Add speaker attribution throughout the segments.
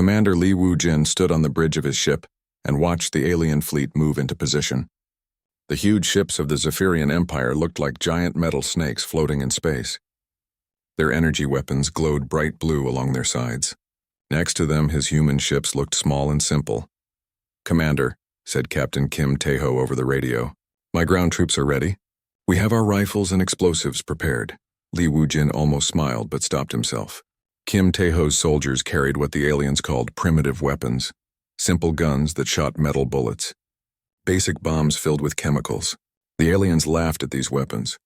Speaker 1: Commander Li Wujin stood on the bridge of his ship and watched the alien fleet move into position. The huge ships of the Zephyrian Empire looked like giant metal snakes floating in space. Their energy weapons glowed bright blue along their sides. Next to them, his human ships looked small and simple. "Commander," said Captain Kim Tae-ho over the radio, "my ground troops are ready. We have our rifles and explosives prepared." Li Wujin almost smiled but stopped himself. Kim Tae-ho's soldiers carried what the aliens called primitive weapons, simple guns that shot metal bullets. Basic bombs filled with chemicals. The aliens laughed at these weapons.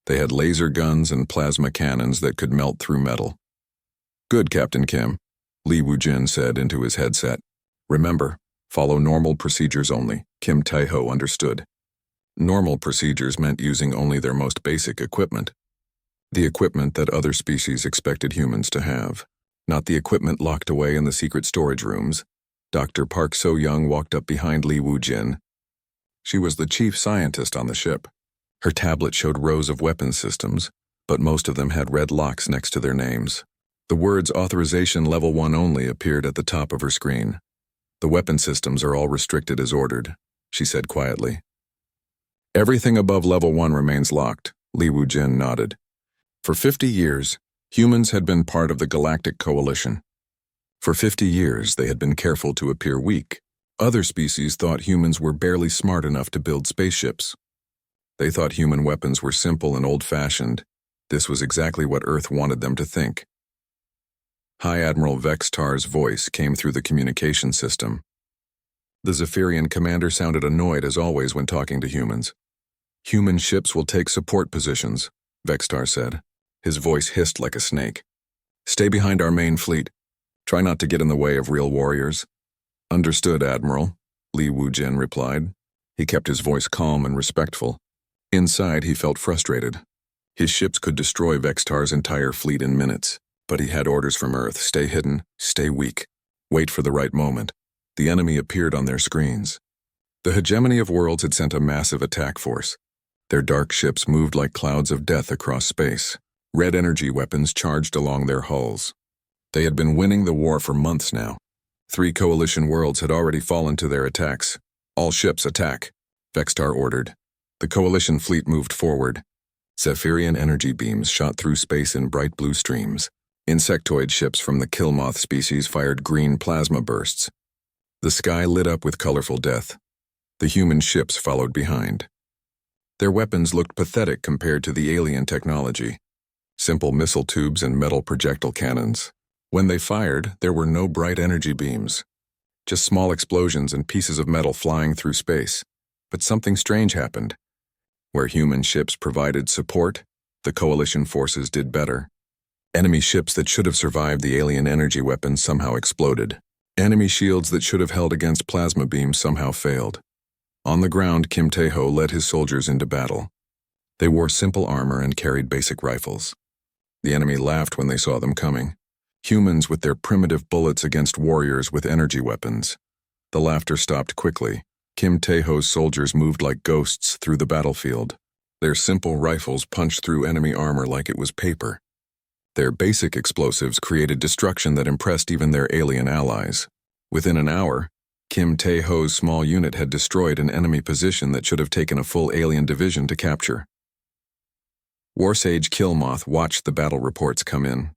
Speaker 1: They had laser guns and plasma cannons that could melt through metal. "Good, Captain Kim," Li Wujin said into his headset. "Remember, follow normal procedures only." Kim Tae-ho understood. Normal procedures meant using only their most basic equipment. The equipment that other species expected humans to have, not the equipment locked away in the secret storage rooms. Dr. Park So-young walked up behind Li Wujin. She was the chief scientist on the ship. Her tablet showed rows of weapons systems, but most of them had red locks next to their names. The words "Authorization Level 1 Only" appeared at the top of her screen. "The weapon systems are all restricted as ordered," she said quietly. "Everything above Level 1 remains locked," Li Wujin nodded. For 50 years, humans had been part of the Galactic Coalition. For 50 years, they had been careful to appear weak. Other species thought humans were barely smart enough to build spaceships. They thought human weapons were simple and old-fashioned. This was exactly what Earth wanted them to think. High Admiral Vextar's voice came through the communication system. The Zephyrian commander sounded annoyed as always when talking to humans. "Human ships will take support positions," Vextar said. His voice hissed like a snake. "Stay behind our main fleet. Try not to get in the way of real warriors." "Understood, Admiral," Li Wujin replied. He kept his voice calm and respectful. Inside, he felt frustrated. His ships could destroy Vextar's entire fleet in minutes, but he had orders from Earth: stay hidden, stay weak, wait for the right moment. The enemy appeared on their screens. The hegemony of worlds had sent a massive attack force. Their dark ships moved like clouds of death across space. Red energy weapons charged along their hulls. They had been winning the war for months now. 3 coalition worlds had already fallen to their attacks. "All ships attack," Vextar ordered. The coalition fleet moved forward. Zephyrian energy beams shot through space in bright blue streams. Insectoid ships from the killmoth species fired green plasma bursts. The sky lit up with colorful death. The human ships followed behind. Their weapons looked pathetic compared to the alien technology. Simple missile tubes and metal projectile cannons. When they fired, there were no bright energy beams. Just small explosions and pieces of metal flying through space. But something strange happened. Where human ships provided support, the coalition forces did better. Enemy ships that should have survived the alien energy weapons somehow exploded. Enemy shields that should have held against plasma beams somehow failed. On the ground, Kim Tae-ho led his soldiers into battle. They wore simple armor and carried basic rifles. The enemy laughed when they saw them coming. Humans with their primitive bullets against warriors with energy weapons. The laughter stopped quickly. Kim Tae-ho's soldiers moved like ghosts through the battlefield. Their simple rifles punched through enemy armor like it was paper. Their basic explosives created destruction that impressed even their alien allies. Within an hour, Kim Tae-ho's small unit had destroyed an enemy position that should have taken a full alien division to capture. Warsage Killmoth watched the battle reports come in.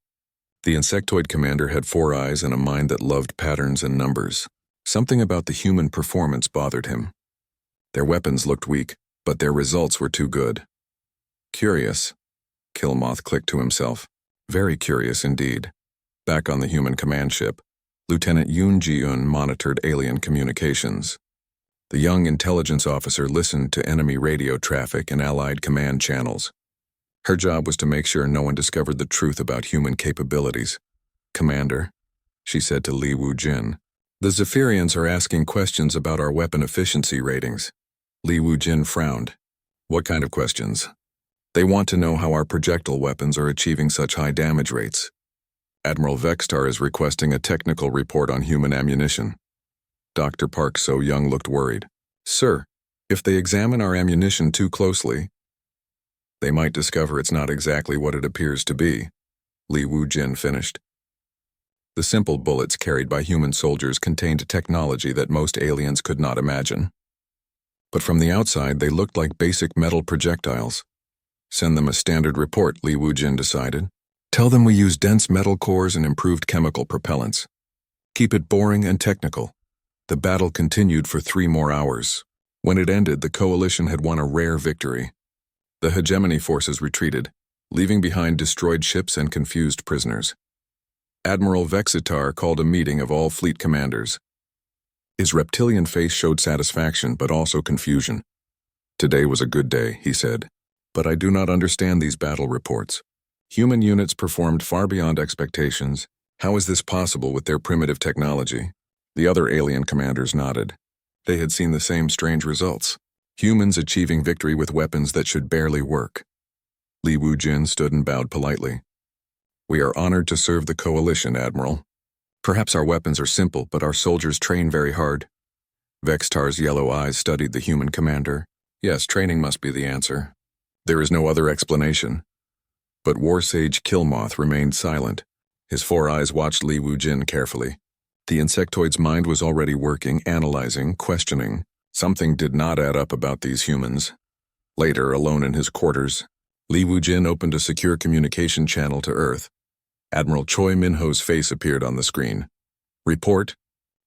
Speaker 1: The insectoid commander had 4 eyes and a mind that loved patterns and numbers. Something about the human performance bothered him. Their weapons looked weak, but their results were too good. "Curious," Killmoth clicked to himself. Very curious indeed. Back on the human command ship, Lieutenant Yoon Ji-eun monitored alien communications. The young intelligence officer listened to enemy radio traffic and allied command channels. Her job was to make sure no one discovered the truth about human capabilities. "Commander," she said to Li Wujin, "the Zephyrians are asking questions about our weapon efficiency ratings." Li Wujin frowned. "What kind of questions?" "They want to know how our projectile weapons are achieving such high damage rates. Admiral Vextar is requesting a technical report on human ammunition." Dr. Park So-young looked worried. "Sir, if they examine our ammunition too closely, they might discover it's not exactly what it appears to be," Li Wujin finished. The simple bullets carried by human soldiers contained technology that most aliens could not imagine. But from the outside, they looked like basic metal projectiles. Send them a standard report, Li Wujin decided. Tell them we use dense metal cores and improved chemical propellants. Keep it boring and technical. The battle continued for 3 more hours. When it ended, the coalition had won a rare victory. The hegemony forces retreated, leaving behind destroyed ships and confused prisoners. Admiral Vexitar called a meeting of all fleet commanders. His reptilian face showed satisfaction but also confusion. Today was a good day, he said, but I do not understand these battle reports. Human units performed far beyond expectations. How is this possible with their primitive technology? The other alien commanders nodded. They had seen the same strange results. Humans achieving victory with weapons that should barely work. Li Wujin stood and bowed politely. We are honored to serve the coalition, Admiral. Perhaps our weapons are simple, but our soldiers train very hard. Vextar's yellow eyes studied the human commander. Yes, training must be the answer. There is no other explanation. But War Sage Killmoth remained silent. His 4 eyes watched Li Wujin carefully. The insectoid's mind was already working, analyzing, questioning. Something did not add up about these humans. Later, alone in his quarters, Li Wujin opened a secure communication channel to Earth. Admiral Choi Minho's face appeared on the screen. Report,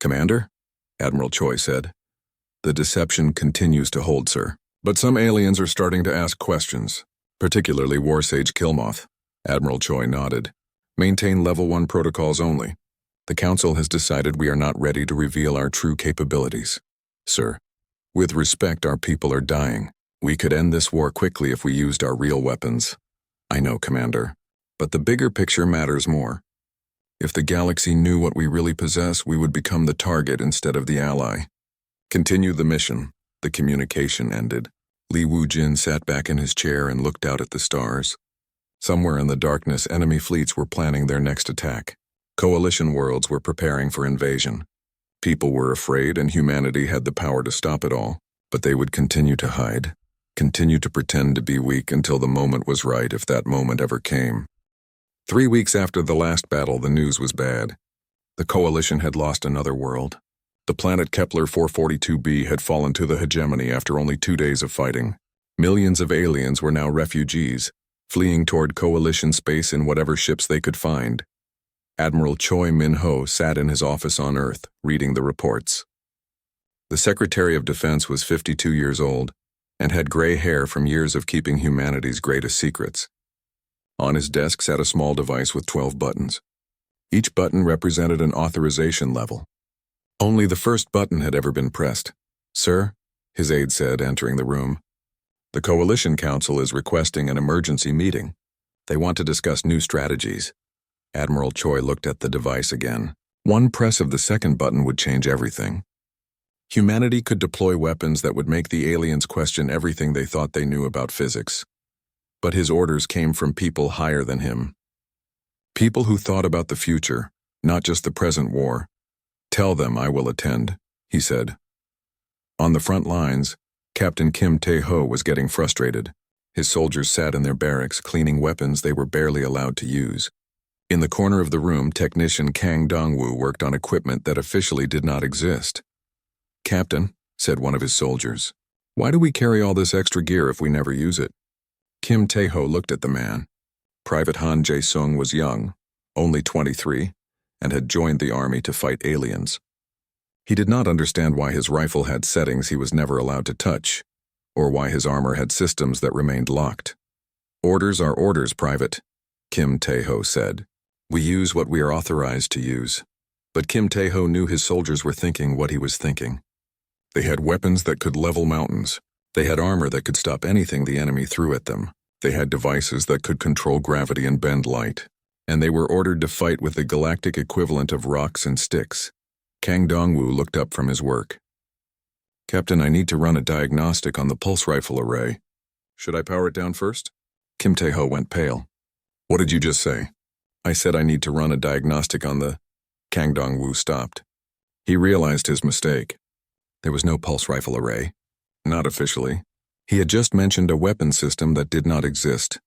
Speaker 1: Commander? Admiral Choi said. The deception continues to hold, sir. But some aliens are starting to ask questions, particularly War Sage Killmoth. Admiral Choi nodded. Maintain Level 1 protocols only. The Council has decided we are not ready to reveal our true capabilities. Sir, with respect, our people are dying. We could end this war quickly if we used our real weapons. I know, Commander, but the bigger picture matters more. If the galaxy knew what we really possess, we would become the target instead of the ally. Continue the mission. The communication ended. Li Wujin sat back in his chair and looked out at the stars. Somewhere in the darkness, enemy fleets were planning their next attack. Coalition worlds were preparing for invasion. People were afraid and humanity had the power to stop it all, but they would continue to hide, continue to pretend to be weak until the moment was right, if that moment ever came. 3 weeks after the last battle, the news was bad. The coalition had lost another world. The planet Kepler 442b had fallen to the hegemony after only 2 days of fighting. Millions of aliens were now refugees, fleeing toward coalition space in whatever ships they could find. Admiral Choi Min-ho sat in his office on Earth, reading the reports. The Secretary of Defense was 52 years old and had gray hair from years of keeping humanity's greatest secrets. On his desk sat a small device with 12 buttons. Each button represented an authorization level. Only the first button had ever been pressed. Sir, his aide said, entering the room. The Coalition Council is requesting an emergency meeting. They want to discuss new strategies. Admiral Choi looked at the device again. One press of the second button would change everything. Humanity could deploy weapons that would make the aliens question everything they thought they knew about physics. But his orders came from people higher than him. People who thought about the future, not just the present war. Tell them I will attend, he said. On the front lines, Captain Kim Tae-ho was getting frustrated. His soldiers sat in their barracks cleaning weapons they were barely allowed to use. In the corner of the room, technician Kang Dongwoo worked on equipment that officially did not exist. Captain, said one of his soldiers, why do we carry all this extra gear if we never use it? Kim Tae-ho looked at the man. Private Han Jae-sung was young, only 23, and had joined the army to fight aliens. He did not understand why his rifle had settings he was never allowed to touch, or why his armor had systems that remained locked. Orders are orders, Private, Kim Tae-ho said. We use what we are authorized to use. But Kim Tae-ho knew his soldiers were thinking what he was thinking. They had weapons that could level mountains. They had armor that could stop anything the enemy threw at them. They had devices that could control gravity and bend light. And they were ordered to fight with the galactic equivalent of rocks and sticks. Kang Dongwoo looked up from his work. Captain, I need to run a diagnostic on the pulse rifle array. Should I power it down first? Kim Tae-ho went pale. What did you just say? I said I need to run a diagnostic on the... Kang Dongwoo stopped. He realized his mistake. There was no pulse rifle array. Not officially. He had just mentioned a weapon system that did not exist.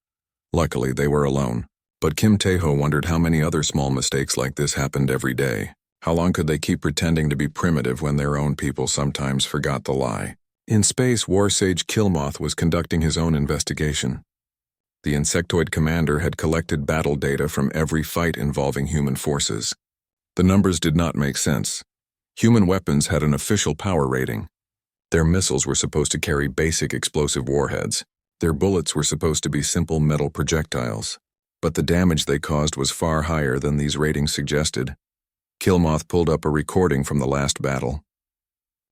Speaker 1: Luckily, they were alone. But Kim Tae-ho wondered how many other small mistakes like this happened every day. How long could they keep pretending to be primitive when their own people sometimes forgot the lie? In space, War Sage Killmoth was conducting his own investigation. The insectoid commander had collected battle data from every fight involving human forces. The numbers did not make sense. Human weapons had an official power rating. Their missiles were supposed to carry basic explosive warheads. Their bullets were supposed to be simple metal projectiles. But the damage they caused was far higher than these ratings suggested. Killmoth pulled up a recording from the last battle.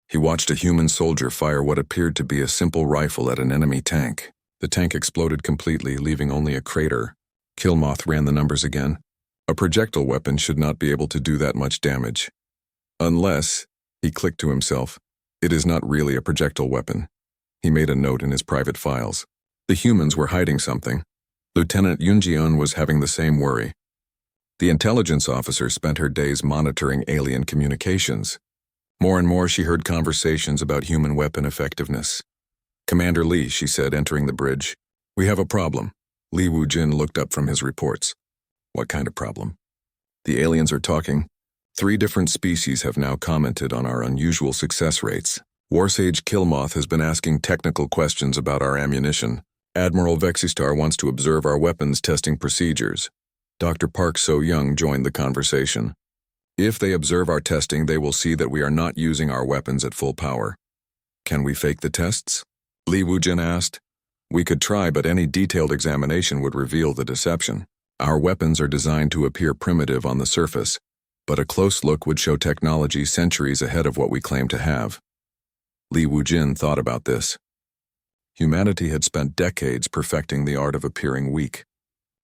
Speaker 1: He watched a human soldier fire what appeared to be a simple rifle at an enemy tank. The tank exploded completely, leaving only a crater. Killmoth ran the numbers again. A projectile weapon should not be able to do that much damage. Unless, he clicked to himself, it is not really a projectile weapon. He made a note in his private files. The humans were hiding something. Lieutenant Yoon Ji-eun was having the same worry. The intelligence officer spent her days monitoring alien communications. More and more she heard conversations about human weapon effectiveness. "Commander Lee," she said, entering the bridge. "We have a problem." Lee Woo-jin looked up from his reports. "What kind of problem?" "The aliens are talking. 3 different species have now commented on our unusual success rates. Warsage Killmoth has been asking technical questions about our ammunition. Admiral Vexistar wants to observe our weapons testing procedures." Dr. Park So-young joined the conversation. "If they observe our testing, they will see that we are not using our weapons at full power." "Can we fake the tests?" Lee Woo-jin asked. "We could try, but any detailed examination would reveal the deception. Our weapons are designed to appear primitive on the surface, but a close look would show technology centuries ahead of what we claim to have." Lee Woo-jin thought about this. Humanity had spent decades perfecting the art of appearing weak.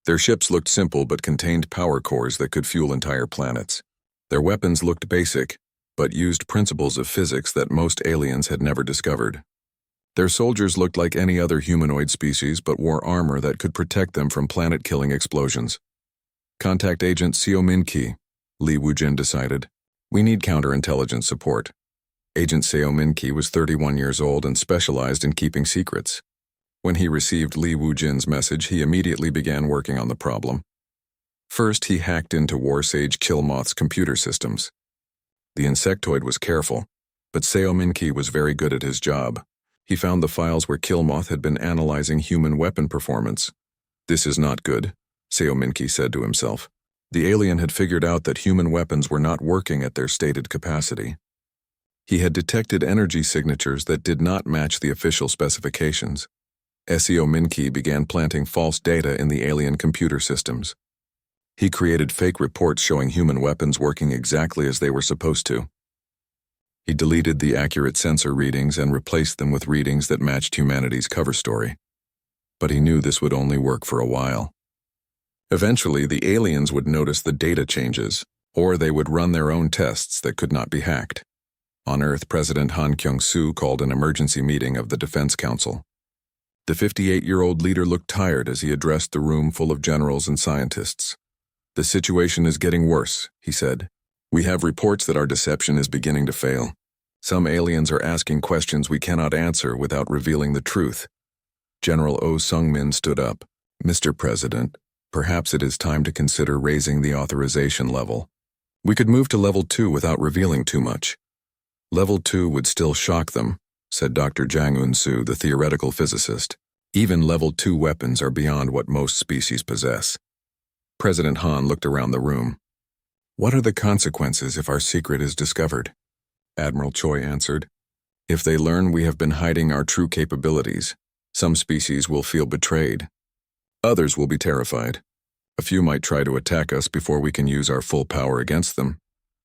Speaker 1: Their ships looked simple but contained power cores that could fuel entire planets. Their weapons looked basic, but used principles of physics that most aliens had never discovered. Their soldiers looked like any other humanoid species but wore armor that could protect them from planet-killing explosions. "Contact Agent Seo Min-ki," Lee Woo-jin decided. "We need counterintelligence support." Agent Seo Min-ki was 31 years old and specialized in keeping secrets. When he received Lee Woo-jin's message, he immediately began working on the problem. First, he hacked into Warsage Killmoth's computer systems. The insectoid was careful, but Seo Min-ki was very good at his job. He found the files where Killmoth had been analyzing human weapon performance. "This is not good," Seo Min-ki said to himself. The alien had figured out that human weapons were not working at their stated capacity. He had detected energy signatures that did not match the official specifications. Seo Min-ki began planting false data in the alien computer systems. He created fake reports showing human weapons working exactly as they were supposed to. He deleted the accurate sensor readings and replaced them with readings that matched humanity's cover story. But he knew this would only work for a while. Eventually, the aliens would notice the data changes, or they would run their own tests that could not be hacked. On Earth, President Han Kyung-soo called an emergency meeting of the Defense Council. The 58-year-old leader looked tired as he addressed the room full of generals and scientists. "The situation is getting worse," he said. "We have reports that our deception is beginning to fail. Some aliens are asking questions we cannot answer without revealing the truth." General Oh Sung-min stood up. "Mr. President, perhaps it is time to consider raising the authorization level. We could move to level 2 without revealing too much." "Level 2 would still shock them," said Dr. Jang Eun-soo, the theoretical physicist. "Even level 2 weapons are beyond what most species possess." President Han looked around the room. "What are the consequences if our secret is discovered?" Admiral Choi answered. "If they learn we have been hiding our true capabilities, some species will feel betrayed. Others will be terrified. A few might try to attack us before we can use our full power against them.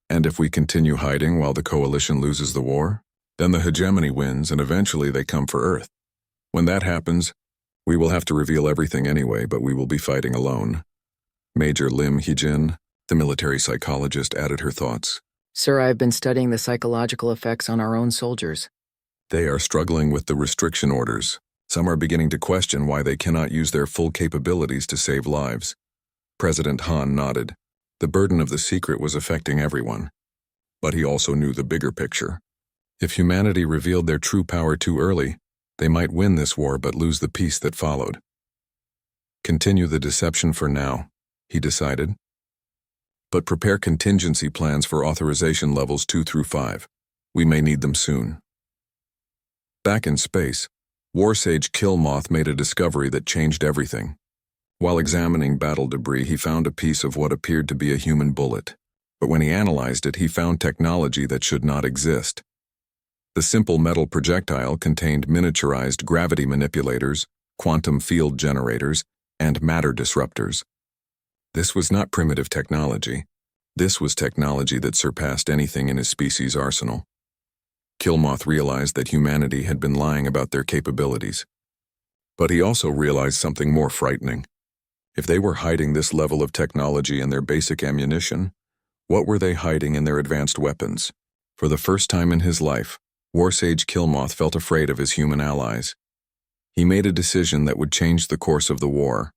Speaker 1: And if we continue hiding while the coalition loses the war, then the hegemony wins and eventually they come for Earth. When that happens, we will have to reveal everything anyway, but we will be fighting alone." Major Lim Hee-jin, the military psychologist, added her thoughts.
Speaker 2: "Sir, I've been studying the psychological effects on our own soldiers.
Speaker 1: They are struggling with the restriction orders. Some are beginning to question why they cannot use their full capabilities to save lives." President Han nodded. The burden of the secret was affecting everyone. But he also knew the bigger picture. If humanity revealed their true power too early, they might win this war but lose the peace that followed. "Continue the deception for now. he decided. But prepare contingency plans for authorization levels 2 through 5. We may need them soon. Back in space, Warsage Killmoth made a discovery that changed everything. While examining battle debris, he found a piece of what appeared to be a human bullet. But when he analyzed it, he found technology that should not exist. The simple metal projectile contained miniaturized gravity manipulators, quantum field generators, and matter disruptors. This was not primitive technology. This was technology that surpassed anything in his species' arsenal. Killmoth realized that humanity had been lying about their capabilities. But he also realized something more frightening. If they were hiding this level of technology in their basic ammunition, what were they hiding in their advanced weapons? For the first time in his life, Warsage Killmoth felt afraid of his human allies. He made a decision that would change the course of the war.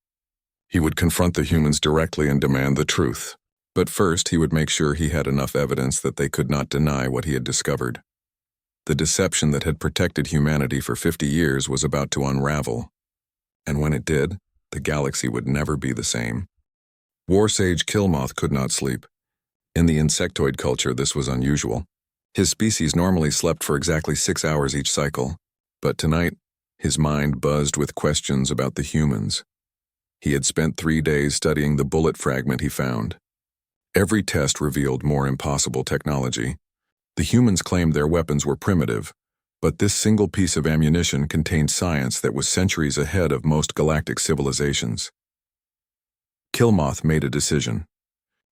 Speaker 1: He would confront the humans directly and demand the truth. But first, he would make sure he had enough evidence that they could not deny what he had discovered. The deception that had protected humanity for 50 years was about to unravel. And when it did, the galaxy would never be the same. Warsage Killmoth could not sleep. In the insectoid culture, this was unusual. His species normally slept for exactly 6 hours each cycle. But tonight, his mind buzzed with questions about the humans. He had spent 3 days studying the bullet fragment he found. Every test revealed more impossible technology. The humans claimed their weapons were primitive, but this single piece of ammunition contained science that was centuries ahead of most galactic civilizations. Killmoth made a decision.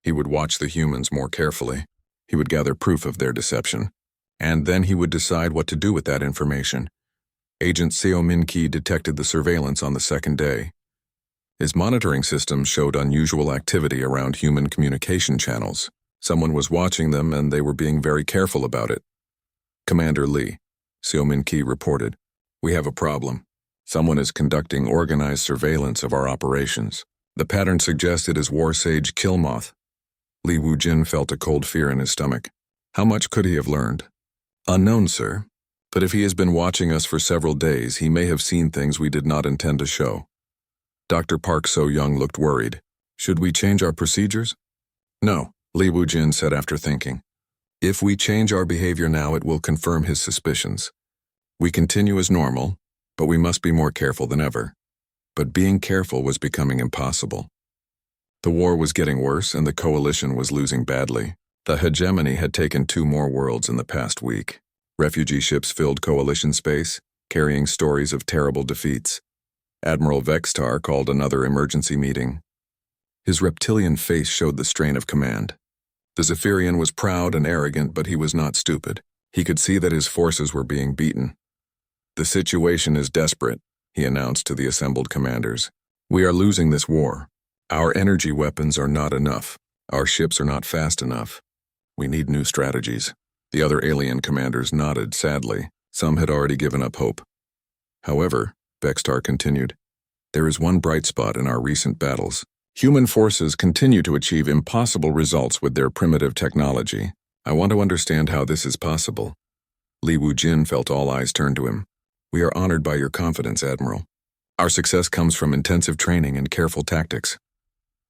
Speaker 1: He would watch the humans more carefully. He would gather proof of their deception. And then he would decide what to do with that information. Agent Seo Min-ki detected the surveillance on the second day. His monitoring system showed unusual activity around human communication channels. Someone was watching them and they were being very careful about it. Commander Lee, Seo Min-ki reported, "We have a problem. Someone is conducting organized surveillance of our operations. The pattern suggests it is Warsage Killmoth." Li Wu-jin felt a cold fear in his stomach. How much could he have learned? Unknown, sir. But if he has been watching us for several days, he may have seen things we did not intend to show. Dr. Park So-young looked worried. Should we change our procedures? No, Li Wu-jin said after thinking. If we change our behavior now, it will confirm his suspicions. We continue as normal, but we must be more careful than ever. But being careful was becoming impossible. The war was getting worse and the coalition was losing badly. The hegemony had taken 2 more worlds in the past week. Refugee ships filled coalition space, carrying stories of terrible defeats. Admiral Vextar called another emergency meeting. His reptilian face showed the strain of command. The Zephyrian was proud and arrogant, but he was not stupid. He could see that his forces were being beaten. "The situation is desperate," he announced to the assembled commanders. "We are losing this war. Our energy weapons are not enough. Our ships are not fast enough. We need new strategies." The other alien commanders nodded sadly. Some had already given up hope. However, Vextar continued, "There is one bright spot in our recent battles. Human forces continue to achieve impossible results with their primitive technology. I want to understand how this is possible." Li Wu-jin felt all eyes turn to him. "We are honored by your confidence, Admiral. Our success comes from intensive training and careful tactics."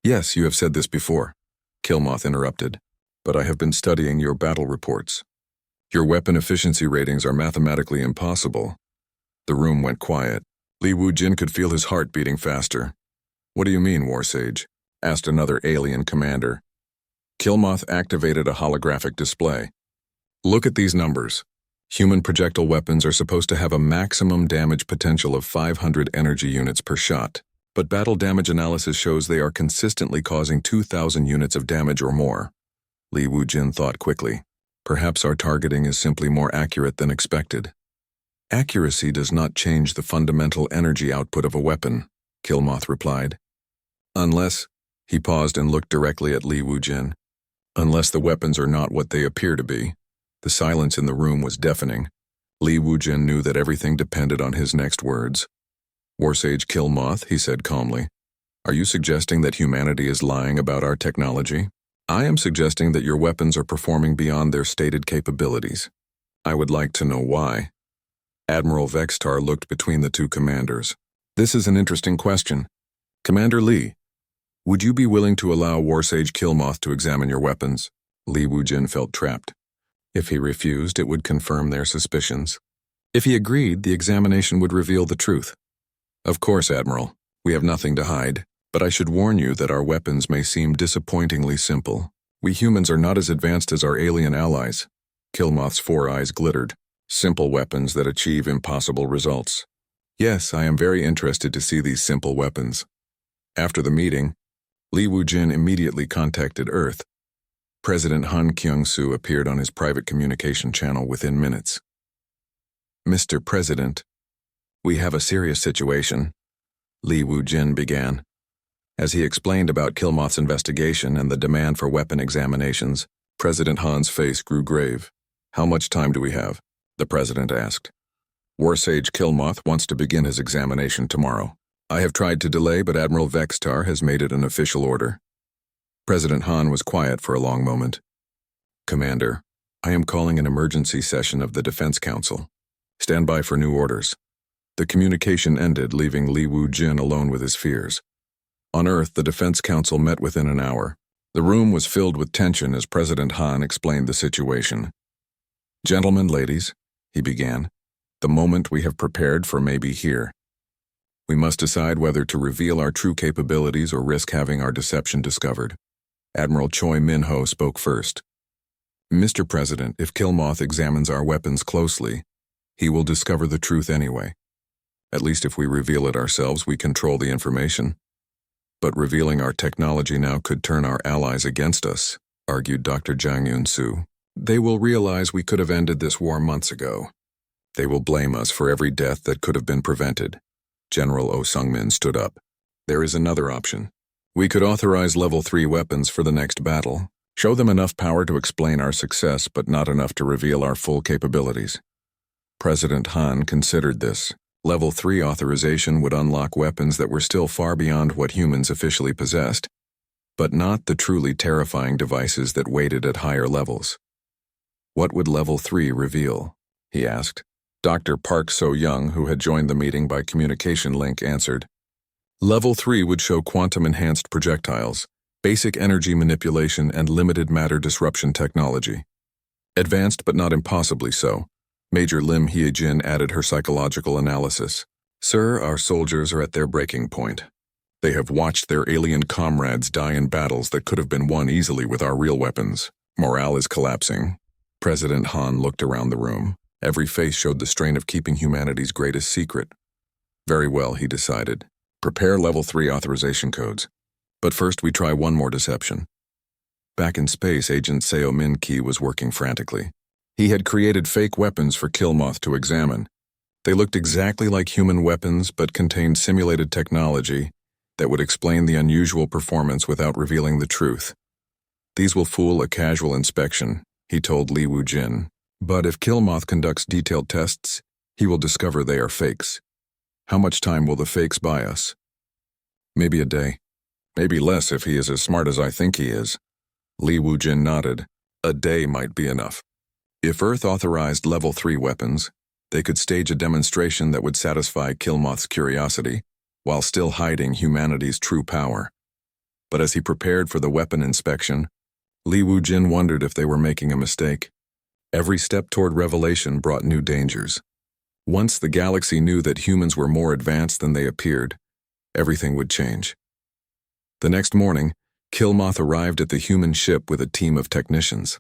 Speaker 1: "Yes, you have said this before," Killmoth interrupted, "but I have been studying your battle reports. Your weapon efficiency ratings are mathematically impossible." The room went quiet. Li Wu-jin could feel his heart beating faster. "What do you mean, Warsage?" asked another alien commander. Killmoth activated a holographic display. "Look at these numbers. Human projectile weapons are supposed to have a maximum damage potential of 500 energy units per shot, but battle damage analysis shows they are consistently causing 2,000 units of damage or more." Li Wu-jin thought quickly. Perhaps our targeting is simply more accurate than expected. "Accuracy does not change the fundamental energy output of a weapon," Killmoth replied. "Unless," he paused and looked directly at Li Wu-jin, "unless the weapons are not what they appear to be." The silence in the room was deafening. Li Wu-jin knew that everything depended on his next words. "Warsage Killmoth," he said calmly, "are you suggesting that humanity is lying about our technology?" "I am suggesting that your weapons are performing beyond their stated capabilities. I would like to know why." Admiral Vextar looked between the two commanders. "This is an interesting question. Commander Lee, Would you be willing to allow Warsage Killmoth to examine your weapons? Li Wujin felt trapped. If he refused, it would confirm their suspicions. If he agreed, the examination would reveal the truth. Of course, Admiral. We have nothing to hide, but I should warn you that our weapons may seem disappointingly simple. We humans are not as advanced as our alien allies. Killmoth's 4 eyes glittered. Simple weapons that achieve impossible results. Yes, I am very interested to see these simple weapons. After the meeting, Li Wujin immediately contacted Earth. President Han Kyung-soo appeared on his private communication channel within minutes. Mr. President, we have a serious situation, Li Wujin began. As he explained about Killmoth's investigation and the demand for weapon examinations, President Han's face grew grave. How much time do we have? The president asked. Warsage Killmoth wants to begin his examination tomorrow. I have tried to delay, but Admiral Vextar has made it an official order. President Han was quiet for a long moment. Commander, I am calling an emergency session of the Defense Council. Stand by for new orders. The communication ended, leaving Li Wujin alone with his fears. On Earth, the Defense Council met within an hour. The room was filled with tension as President Han explained the situation. Gentlemen, ladies, he began, the moment we have prepared for may be here. We must decide whether to reveal our true capabilities or risk having our deception discovered. Admiral Choi Min-ho spoke first. Mr. President, if Killmoth examines our weapons closely, he will discover the truth anyway. At least if we reveal it ourselves, we control the information. But revealing our technology now could turn our allies against us, argued Dr. Jang Yun-soo. They will realize we could have ended this war months ago. They will blame us for every death that could have been prevented. General Oh Sung-min stood up. There is another option. We could authorize level 3 weapons for the next battle, show them enough power to explain our success but not enough to reveal our full capabilities. President Han considered this. Level 3 authorization would unlock weapons that were still far beyond what humans officially possessed, but not the truly terrifying devices that waited at higher levels. What would level 3 reveal? He asked. Dr. Park So-young, who had joined the meeting by communication link, answered. Level 3 would show quantum-enhanced projectiles, basic energy manipulation, and limited matter disruption technology. Advanced but not impossibly so. Major Lim Hye-jin added her psychological analysis. Sir, our soldiers are at their breaking point. They have watched their alien comrades die in battles that could have been won easily with our real weapons. Morale is collapsing. President Han looked around the room. Every face showed the strain of keeping humanity's greatest secret. Very well, he decided. Prepare level 3 authorization codes. But first we try one more deception. Back in space, Agent Seo Min-ki was working frantically. He had created fake weapons for Killmoth to examine. They looked exactly like human weapons but contained simulated technology that would explain the unusual performance without revealing the truth. These will fool a casual inspection, he told Li Wujin. But if Killmoth conducts detailed tests, he will discover they are fakes. How much time will the fakes buy us? Maybe a day. Maybe less if he is as smart as I think he is. Li Wujin nodded. A day might be enough. If Earth authorized level 3 weapons, they could stage a demonstration that would satisfy Killmoth's curiosity while still hiding humanity's true power. But as he prepared for the weapon inspection, Li Wujin wondered if they were making a mistake. Every step toward revelation brought new dangers. Once the galaxy knew that humans were more advanced than they appeared, everything would change. The next morning, Killmoth arrived at the human ship with a team of technicians.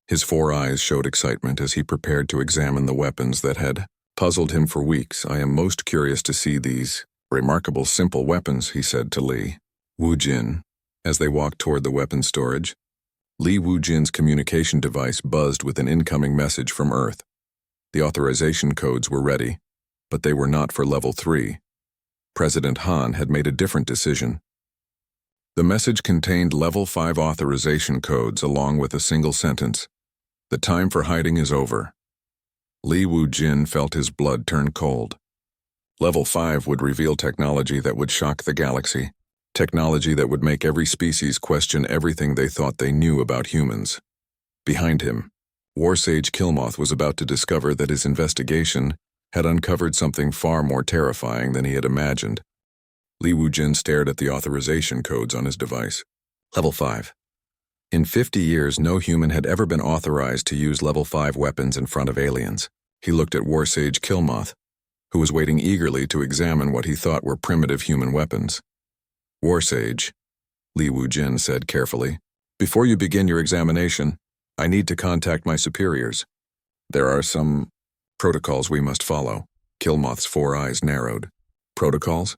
Speaker 1: His 4 eyes showed excitement as he prepared to examine the weapons that had puzzled him for weeks. I am most curious to see these remarkable simple weapons, he said to Li Wujin. As they walked toward the weapon storage, Li Wujin's communication device buzzed with an incoming message from Earth. The authorization codes were ready, but they were not for level 3. President Han had made a different decision. The message contained level 5 authorization codes along with a single sentence. The time for hiding is over. Li Wujin felt his blood turn cold. Level 5 would reveal technology that would shock the galaxy. Technology that would make every species question everything they thought they knew about humans. Behind him, Warsage Killmoth was about to discover that his investigation had uncovered something far more terrifying than he had imagined. Li Wujin stared at the authorization codes on his device. Level 5. In 50 years, no human had ever been authorized to use level 5 weapons in front of aliens. He looked at Warsage Killmoth, who was waiting eagerly to examine what he thought were primitive human weapons. Warsage, Li Wujin said carefully, before you begin your examination, I need to contact my superiors. There are some protocols we must follow. Killmoth's 4 eyes narrowed. Protocols?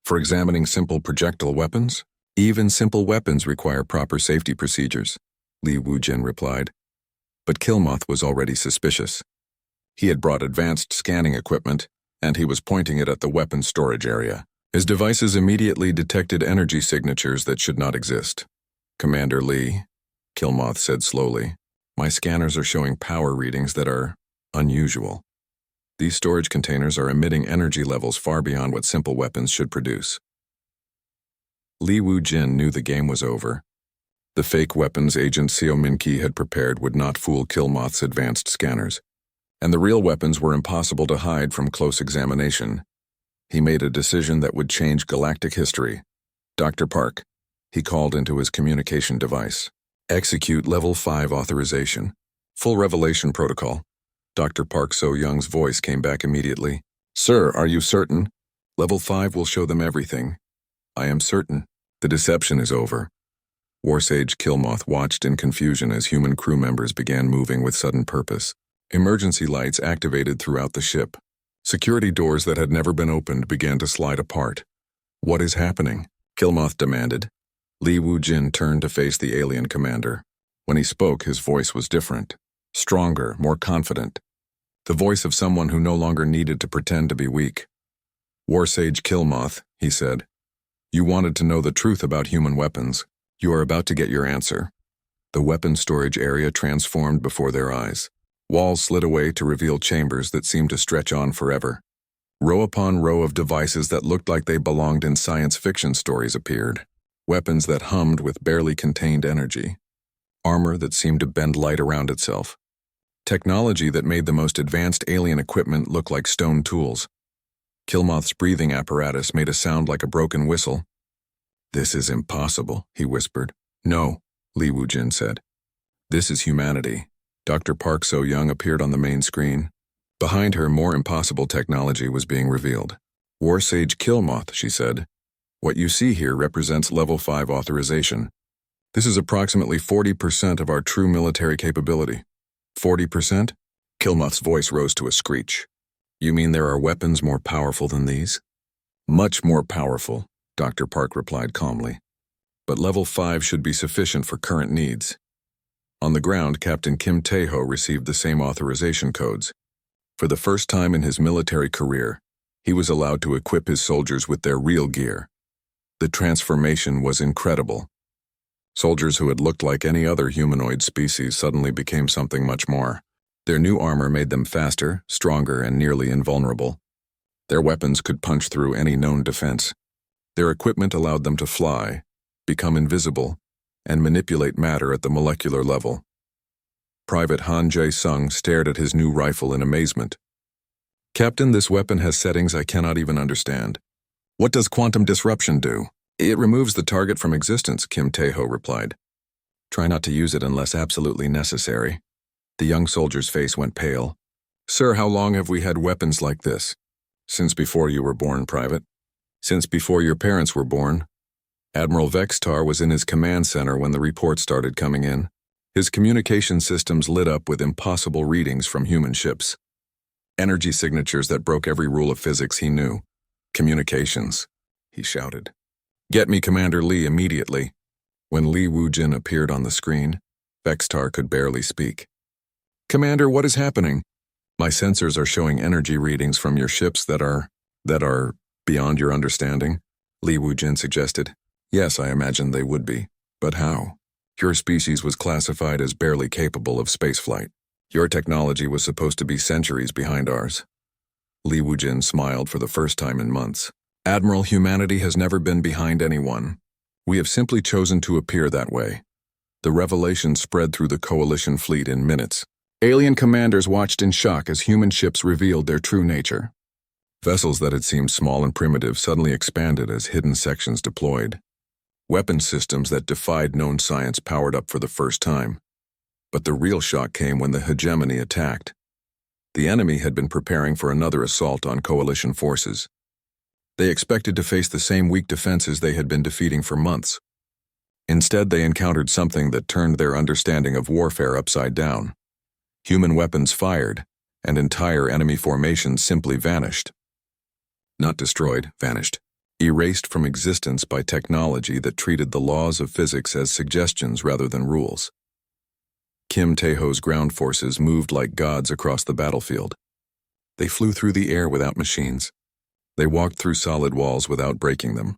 Speaker 1: For examining simple projectile weapons? Even simple weapons require proper safety procedures, Li Wujin replied. But Killmoth was already suspicious. He had brought advanced scanning equipment, and he was pointing it at the weapons storage area. His devices immediately detected energy signatures that should not exist. Commander Li, Killmoth said slowly, my scanners are showing power readings that are unusual. These storage containers are emitting energy levels far beyond what simple weapons should produce. Li Wujin knew the game was over. The fake weapons agent Seo Min-ki had prepared would not fool Killmoth's advanced scanners, and the real weapons were impossible to hide from close examination. He made a decision that would change galactic history. Dr. Park, he called into his communication device. Execute Level 5 authorization. Full revelation protocol. Dr. Park So-young's voice came back immediately. Sir, are you certain? Level 5 will show them everything. I am certain. The deception is over. Warsage Killmoth watched in confusion as human crew members began moving with sudden purpose. Emergency lights activated throughout the ship. Security doors that had never been opened began to slide apart. What is happening? Killmoth demanded. Li Wujin turned to face the alien commander. When he spoke, his voice was different. Stronger, more confident. The voice of someone who no longer needed to pretend to be weak. Warsage Killmoth, he said. You wanted to know the truth about human weapons. You are about to get your answer. The weapon storage area transformed before their eyes. Walls slid away to reveal chambers that seemed to stretch on forever. Row upon row of devices that looked like they belonged in science fiction stories appeared. Weapons that hummed with barely contained energy. Armor that seemed to bend light around itself. Technology that made the most advanced alien equipment look like stone tools. Killmoth's breathing apparatus made a sound like a broken whistle. This is impossible, he whispered. No, Li Wujin said. This is humanity. Dr. Park So-young appeared on the main screen. Behind her, more impossible technology was being revealed. Warsage Killmoth, she said. What you see here represents Level 5 authorization. This is approximately 40% of our true military capability. 40%? Killmoth's voice rose to a screech. You mean there are weapons more powerful than these? Much more powerful, Dr. Park replied calmly. But Level 5 should be sufficient for current needs. On the ground, Captain Kim Tae-ho received the same authorization codes. For the first time in his military career, he was allowed to equip his soldiers with their real gear. The transformation was incredible. Soldiers who had looked like any other humanoid species suddenly became something much more. Their new armor made them faster, stronger, and nearly invulnerable. Their weapons could punch through any known defense. Their equipment allowed them to fly, become invisible, and manipulate matter at the molecular level. Private Han Jae-sung stared at his new rifle in amazement. Captain, this weapon has settings I cannot even understand. What does quantum disruption do? It removes the target from existence, Kim Tae-ho replied. Try not to use it unless absolutely necessary. The young soldier's face went pale. Sir, how long have we had weapons like this? Since before you were born, Private. Since before your parents were born. Admiral Vextar was in his command center when the reports started coming in. His communication systems lit up with impossible readings from human ships. Energy signatures that broke every rule of physics he knew. Communications, he shouted. Get me Commander Li immediately. When Li Wujin appeared on the screen, Vextar could barely speak. Commander, what is happening? My sensors are showing energy readings from your ships that are beyond your understanding, Li Wujin suggested. Yes, I imagined they would be. But how? Your species was classified as barely capable of spaceflight. Your technology was supposed to be centuries behind ours. Li Wujin smiled for the first time in months. Admiral, humanity has never been behind anyone. We have simply chosen to appear that way. The revelation spread through the coalition fleet in minutes. Alien commanders watched in shock as human ships revealed their true nature. Vessels that had seemed small and primitive suddenly expanded as hidden sections deployed. Weapon systems that defied known science powered up for the first time. But the real shock came when the hegemony attacked. The enemy had been preparing for another assault on coalition forces. They expected to face the same weak defenses they had been defeating for months. Instead, they encountered something that turned their understanding of warfare upside down. Human weapons fired, and entire enemy formations simply vanished. Not destroyed, vanished. Erased from existence by technology that treated the laws of physics as suggestions rather than rules. Kim Taeho's ground forces moved like gods across the battlefield. They flew through the air without machines. They walked through solid walls without breaking them.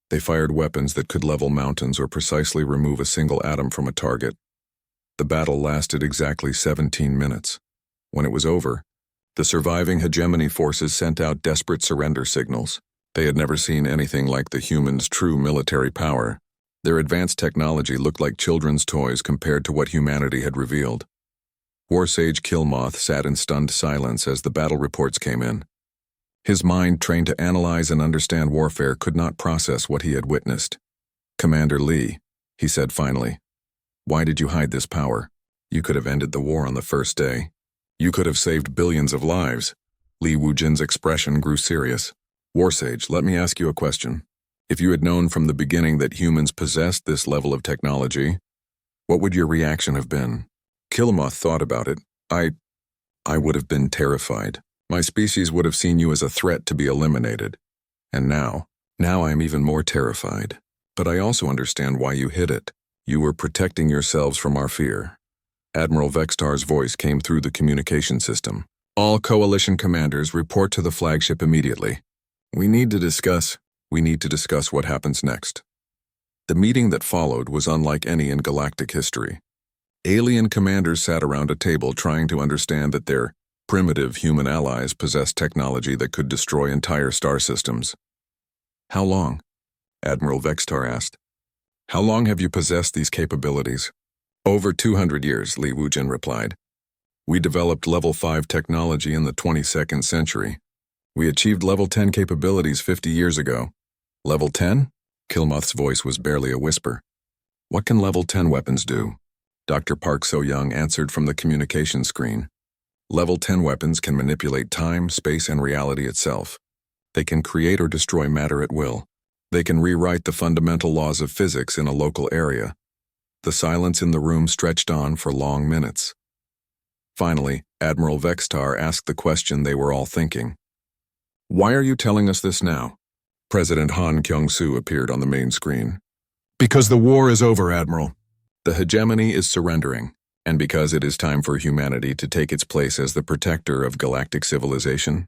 Speaker 1: They fired weapons that could level mountains or precisely remove a single atom from a target. The battle lasted exactly 17 minutes. When it was over, the surviving hegemony forces sent out desperate surrender signals. They had never seen anything like the humans' true military power. Their advanced technology looked like children's toys compared to what humanity had revealed. War Sage Killmoth sat in stunned silence as the battle reports came in. His mind, trained to analyze and understand warfare, could not process what he had witnessed. "Commander Lee," he said finally, "why did you hide this power? You could have ended the war on the first day. You could have saved billions of lives." Li Wujin's expression grew serious. "War Sage, let me ask you a question. If you had known from the beginning that humans possessed this level of technology, what would your reaction have been?" Killmoth thought about it. I would have been terrified. My species would have seen you as a threat to be eliminated. And now I am even more terrified. But I also understand why you hid it. You were protecting yourselves from our fear." Admiral Vextar's voice came through the communication system. "All coalition commanders report to the flagship immediately. We need to discuss what happens next." The meeting that followed was unlike any in galactic history. Alien commanders sat around a table trying to understand that their primitive human allies possessed technology that could destroy entire star systems. "How long?" Admiral Vextar asked. "How long have you possessed these capabilities?" "Over 200 years, Li Wujin replied. "We developed level 5 technology in the 22nd century. We achieved level 10 capabilities 50 years ago." "Level 10? Killmoth's voice was barely a whisper. "What can level 10 weapons do?" Dr. Park So-young answered from the communication screen. "Level 10 weapons can manipulate time, space, and reality itself. They can create or destroy matter at will. They can rewrite the fundamental laws of physics in a local area." The silence in the room stretched on for long minutes. Finally, Admiral Vextar asked the question they were all thinking. "Why are you telling us this now?" President Han Kyung-soo appeared on the main screen. "Because the war is over, Admiral. The hegemony is surrendering, and because it is time for humanity to take its place as the protector of galactic civilization."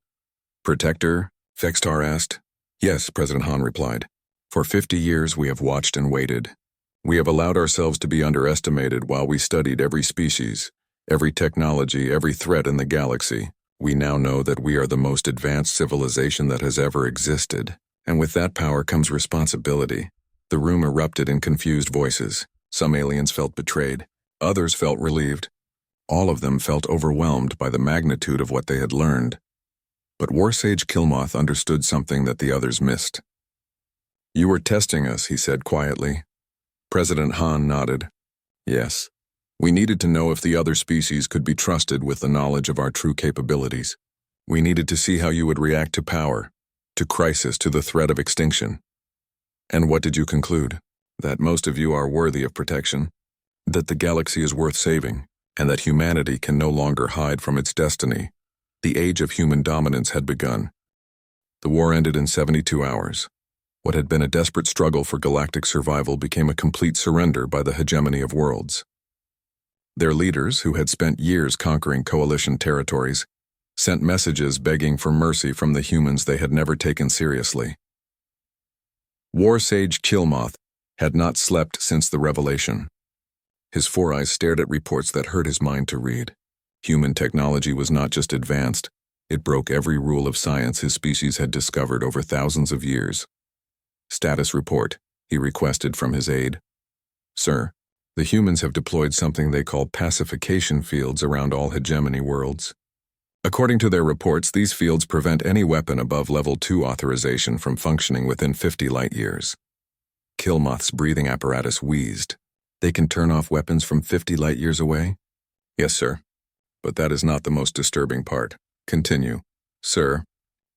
Speaker 1: "Protector?" Vextar asked. "Yes," President Han replied. "For 50 years we have watched and waited. We have allowed ourselves to be underestimated while we studied every species, every technology, every threat in the galaxy. We now know that we are the most advanced civilization that has ever existed, and with that power comes responsibility." The room erupted in confused voices. Some aliens felt betrayed. Others felt relieved. All of them felt overwhelmed by the magnitude of what they had learned. But War Sage Killmoth understood something that the others missed. "You were testing us," he said quietly. President Han nodded. "Yes. We needed to know if the other species could be trusted with the knowledge of our true capabilities. We needed to see how you would react to power, to crisis, to the threat of extinction." "And what did you conclude?" "That most of you are worthy of protection, that the galaxy is worth saving, and that humanity can no longer hide from its destiny. The age of human dominance had begun." The war ended in 72 hours. What had been a desperate struggle for galactic survival became a complete surrender by the hegemony of worlds. Their leaders, who had spent years conquering coalition territories, sent messages begging for mercy from the humans they had never taken seriously. War Sage Killmoth had not slept since the revelation. His four eyes stared at reports that hurt his mind to read. Human technology was not just advanced, it broke every rule of science his species had discovered over thousands of years. "Status report," he requested from his aide. "Sir, the humans have deployed something they call pacification fields around all hegemony worlds. According to their reports, these fields prevent any weapon above level 2 authorization from functioning within 50 light-years. Killmoth's breathing apparatus wheezed. They can turn off weapons from 50 light-years away? Yes, sir. But that is not the most disturbing part. Continue. Sir,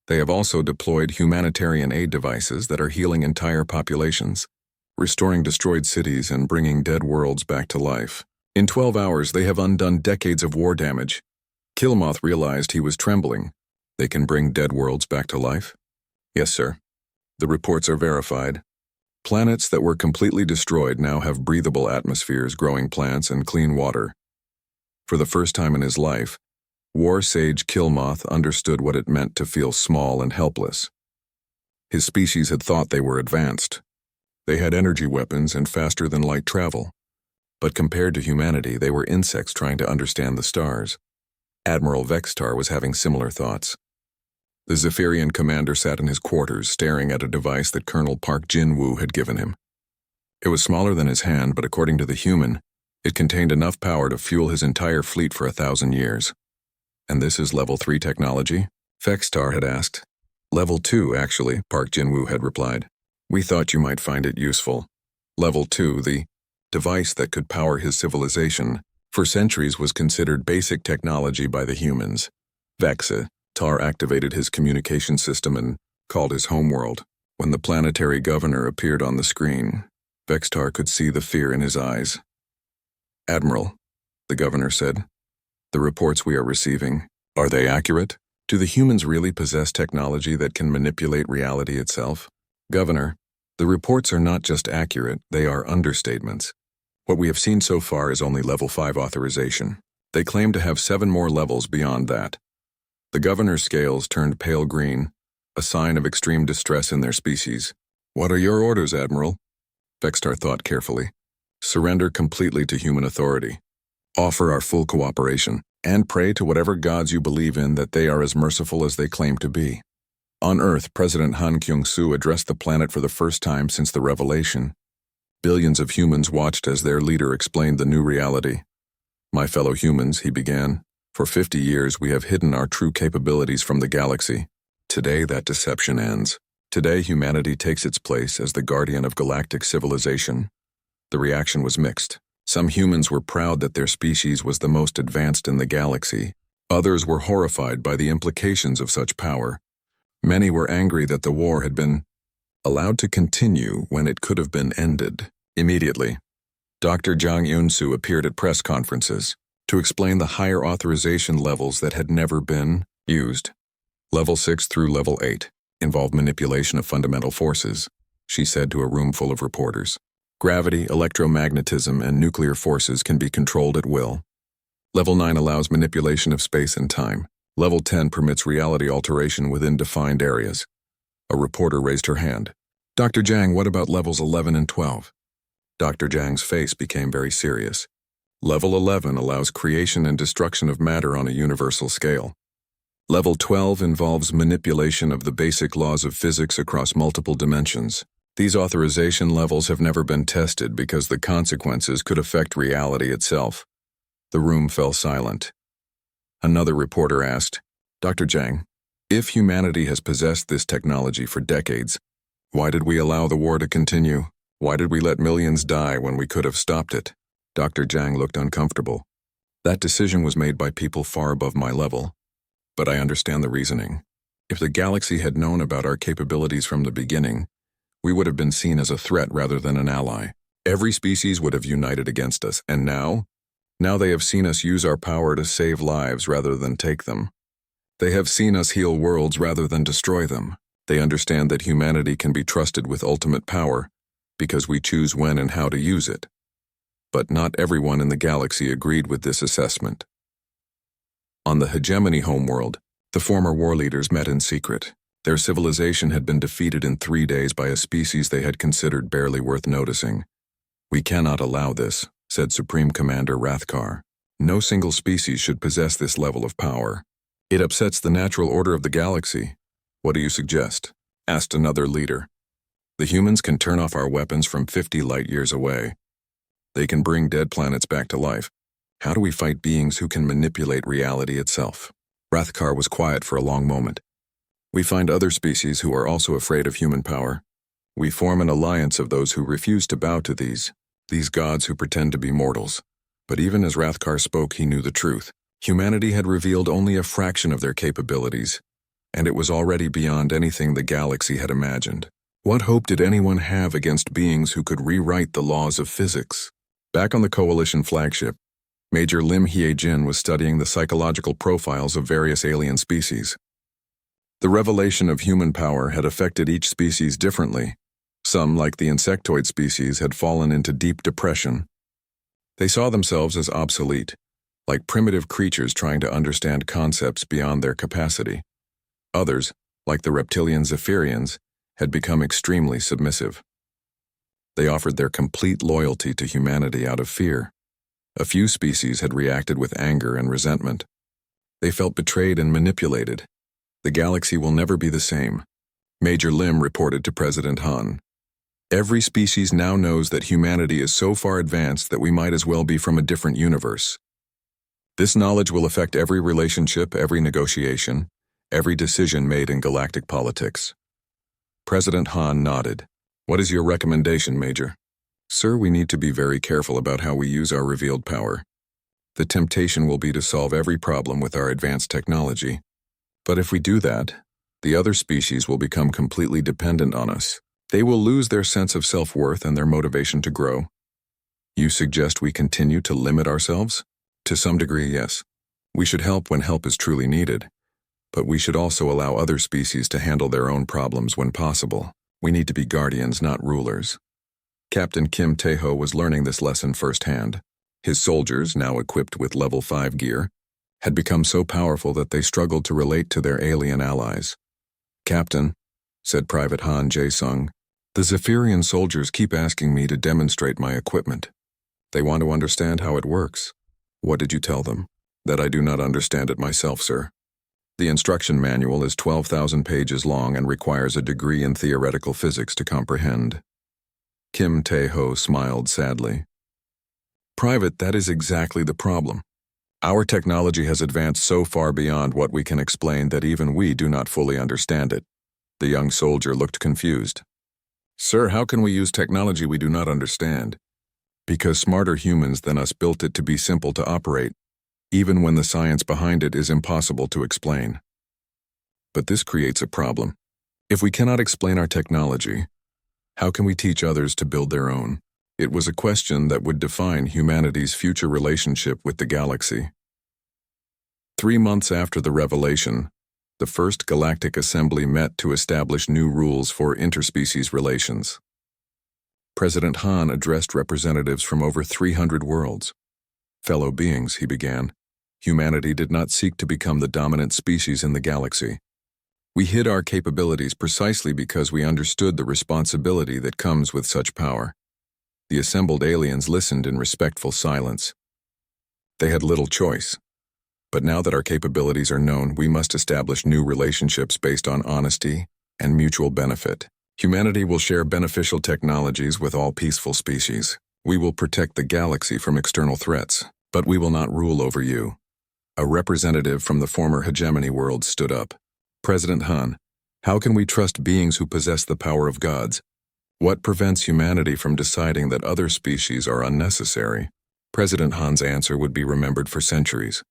Speaker 1: they have also deployed humanitarian aid devices that are healing entire populations, restoring destroyed cities and bringing dead worlds back to life. In 12 hours, they have undone decades of war damage. Killmoth realized he was trembling. They can bring dead worlds back to life? Yes, sir. The reports are verified. Planets that were completely destroyed now have breathable atmospheres, growing plants, and clean water. For the first time in his life, War Sage Killmoth understood what it meant to feel small and helpless. His species had thought they were advanced. They had energy weapons and faster-than-light travel. But compared to humanity, they were insects trying to understand the stars. Admiral Vextar was having similar thoughts. The Zephyrian commander sat in his quarters, staring at a device that Colonel Park Jin-woo had given him. It was smaller than his hand, but according to the human, it contained enough power to fuel his entire fleet for 1,000 years. And this is level 3 technology? Vextar had asked. Level 2, actually, Park Jin-woo had replied. We thought you might find it useful. Level 2, the device that could power his civilization, for centuries was considered basic technology by the humans. Vextar activated his communication system and called his homeworld. When the planetary governor appeared on the screen, Vextar could see the fear in his eyes. Admiral, the governor said, the reports we are receiving, are they accurate? Do the humans really possess technology that can manipulate reality itself? Governor, the reports are not just accurate, they are understatements. What we have seen so far is only level 5 authorization. They claim to have 7 more levels beyond that. The governor's scales turned pale green, a sign of extreme distress in their species. What are your orders, Admiral? Vextar thought carefully. Surrender completely to human authority. Offer our full cooperation, and pray to whatever gods you believe in that they are as merciful as they claim to be. On Earth, President Han Kyung-soo addressed the planet for the first time since the revelation. Billions of humans watched as their leader explained the new reality. My fellow humans, he began, for 50 years we have hidden our true capabilities from the galaxy. Today that deception ends. Today humanity takes its place as the guardian of galactic civilization. The reaction was mixed. Some humans were proud that their species was the most advanced in the galaxy. Others were horrified by the implications of such power. Many were angry that the war had been allowed to continue when it could have been ended. Immediately, Dr. Jang Eun-soo appeared at press conferences to explain the higher authorization levels that had never been used. Level 6 through level 8 involved manipulation of fundamental forces, she said to a room full of reporters. Gravity, electromagnetism, and nuclear forces can be controlled at will. Level 9 allows manipulation of space and time. Level 10 permits reality alteration within defined areas. A reporter raised her hand. Dr. Jang, what about levels 11 and 12? Dr. Jang's face became very serious. Level 11 allows creation and destruction of matter on a universal scale. Level 12 involves manipulation of the basic laws of physics across multiple dimensions. These authorization levels have never been tested because the consequences could affect reality itself. The room fell silent. Another reporter asked, Dr. Jang, if humanity has possessed this technology for decades, why did we allow the war to continue? Why did we let millions die when we could have stopped it? Dr. Jang looked uncomfortable. That decision was made by people far above my level. But I understand the reasoning. If the galaxy had known about our capabilities from the beginning, we would have been seen as a threat rather than an ally. Every species would have united against us, and now they have seen us use our power to save lives rather than take them. They have seen us heal worlds rather than destroy them. They understand that humanity can be trusted with ultimate power because we choose when and how to use it. But not everyone in the galaxy agreed with this assessment. On the hegemony homeworld, the former war leaders met in secret. Their civilization had been defeated in 3 days by a species they had considered barely worth noticing. We cannot allow this, said Supreme Commander Rathkar. No single species should possess this level of power. It upsets the natural order of the galaxy. What do you suggest? Asked another leader. The humans can turn off our weapons from 50 light-years away. They can bring dead planets back to life. How do we fight beings who can manipulate reality itself? Rathkar was quiet for a long moment. We find other species who are also afraid of human power. We form an alliance of those who refuse to bow to these gods who pretend to be mortals. But even as Rathkar spoke, he knew the truth. Humanity had revealed only a fraction of their capabilities, and it was already beyond anything the galaxy had imagined. What hope did anyone have against beings who could rewrite the laws of physics? Back on the Coalition flagship, Major Lim Hye-jin was studying the psychological profiles of various alien species. The revelation of human power had affected each species differently. Some, like the insectoid species, had fallen into deep depression. They saw themselves as obsolete, like primitive creatures trying to understand concepts beyond their capacity. Others, like the reptilian Zephyrians, had become extremely submissive. They offered their complete loyalty to humanity out of fear. A few species had reacted with anger and resentment. They felt betrayed and manipulated. The galaxy will never be the same, Major Lim reported to President Han. Every species now knows that humanity is so far advanced that we might as well be from a different universe. This knowledge will affect every relationship, every negotiation, every decision made in galactic politics. President Han nodded. What is your recommendation, Major? Sir, we need to be very careful about how we use our revealed power. The temptation will be to solve every problem with our advanced technology. But if we do that, the other species will become completely dependent on us. They will lose their sense of self-worth and their motivation to grow. You suggest we continue to limit ourselves? To some degree, yes. We should help when help is truly needed. But we should also allow other species to handle their own problems when possible. We need to be guardians, not rulers. Captain Kim Tae-ho was learning this lesson firsthand. His soldiers, now equipped with level 5 gear, had become so powerful that they struggled to relate to their alien allies. Captain, said Private Han Jae-sung, the Zephyrian soldiers keep asking me to demonstrate my equipment. They want to understand how it works. What did you tell them? That I do not understand it myself, sir. The instruction manual is 12,000 pages long and requires a degree in theoretical physics to comprehend. Kim Tae-ho smiled sadly. Private, that is exactly the problem. Our technology has advanced so far beyond what we can explain that even we do not fully understand it. The young soldier looked confused. Sir, how can we use technology we do not understand? Because smarter humans than us built it to be simple to operate, even when the science behind it is impossible to explain. But this creates a problem. If we cannot explain our technology, how can we teach others to build their own? It was a question that would define humanity's future relationship with the galaxy. 3 months after the revelation, the First Galactic Assembly met to establish new rules for interspecies relations. President Han addressed representatives from over 300 worlds. Fellow beings, he began, humanity did not seek to become the dominant species in the galaxy. We hid our capabilities precisely because we understood the responsibility that comes with such power. The assembled aliens listened in respectful silence. They had little choice. But now that our capabilities are known, we must establish new relationships based on honesty and mutual benefit. Humanity will share beneficial technologies with all peaceful species. We will protect the galaxy from external threats, but we will not rule over you. A representative from the former hegemony world stood up. President Han, how can we trust beings who possess the power of gods? What prevents humanity from deciding that other species are unnecessary? President Han's answer would be remembered for centuries.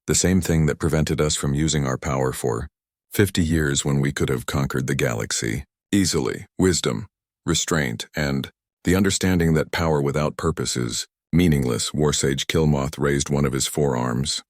Speaker 1: The same thing that prevented us from using our power for 50 years when we could have conquered the galaxy easily. Wisdom, restraint, and the understanding that power without purpose is meaningless. Warsage Killmoth raised one of his forearms.